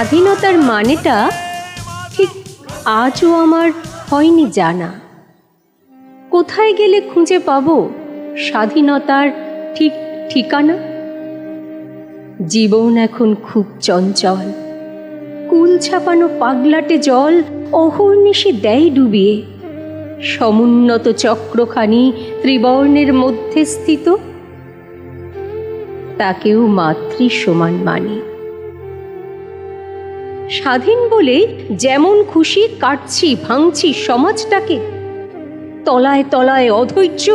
স্বাধীনতার মানেটা ঠিক আজও আমার হয়নি জানা। কোথায় গেলে খুঁজে পাবো স্বাধীনতার ঠিক ঠিকানা? জীবন এখন খুব চঞ্চল, কুল ছাপানো পাগলাটে জল অহর্নিশে দেয় ডুবিয়ে। সমুন্নত চক্রখানি ত্রিবর্ণের মধ্যে স্থিত, তাকেও মাতৃ সমান মানে। স্বাধীন বলে যেমন খুশি কাটছি ভাঙছি সমাজটাকে, তলায় তলায় অধৈর্য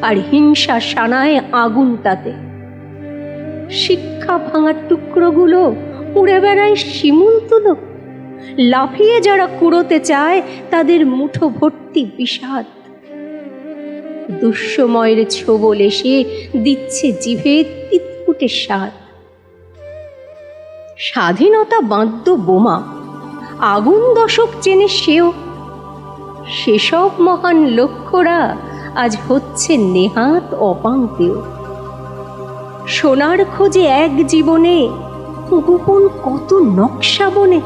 আর হিংসা সানায় আগুন তাতে। শিক্ষা ভাঙার টুকরোগুলো উড়ে বেড়ায় শিমুল তুলো, লাফিয়ে যারা কুড়োতে চায় তাদের মুঠো ভর্তি বিষাদ। দুঃসময়ের ছোবল এসে দিচ্ছে জিভে তিতকুটে স্বাদ। স্বাধীনতা বাদ্য বোমা, আগুন দশক চেনে সেও। সেসব মহান লক্ষ্যরা আজ হচ্ছে নেহাত অপাঙ্ক্তেয়। সোনার খোঁজে এক জীবনে গোপন কত নকশা বনে,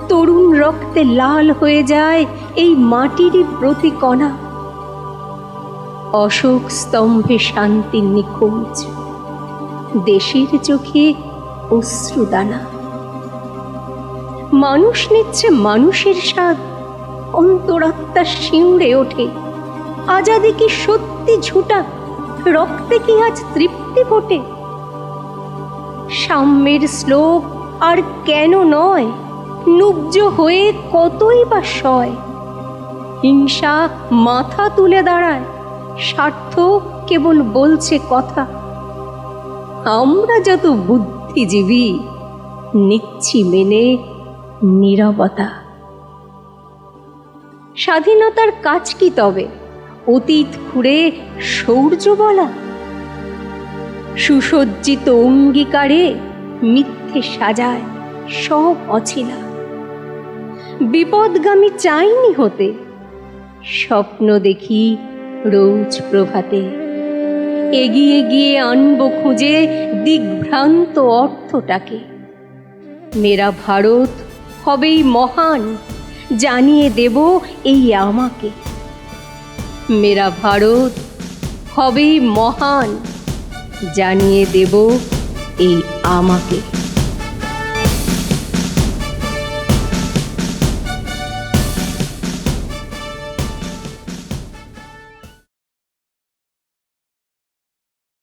তরুণ রক্তে লাল হয়ে যায় এই মাটিরই প্রতি কণা। অশোক স্তম্ভে শান্তির নিখোঁজ, দেশের চোখে অশ্রুদানা। মানুষ নিচ্ছে মানুষের স্বাদ, অন্তরাত্মা শিউরে ওঠে। আজাদি কি সত্যি ঝুটা, রক্তে কি আজ তৃপ্তি ফোটে? সাম্যের শ্লোক আর কেন নয়, নুব্জ হয়ে কতই বা সয়। হিংসা মাথা তুলে দাঁড়ায়, স্বার্থ কেবল বলছে কথা। আমরা যত বুদ্ধিজীবী নিচ্ছি মেনে নীরবতা। স্বাধীনতার কাজ কি তবে অতীত খুঁড়ে শৌর্য বলা? সুসজ্জিত অঙ্গীকারে মিথ্যে সাজায় সব অছিলা। বিপদগামী চাইনি হতে, স্বপ্ন দেখি রোজ প্রভাতে। এগিয়ে গিয়ে আনবো খুঁজে দিগ্ভ্রান্ত অর্থটাকে। মেরা ভারত হবেই মহান, জানিয়ে দেব এই আমাকে। মেরা ভারত হবেই মহান, জানিয়ে দেব এই আমাকে।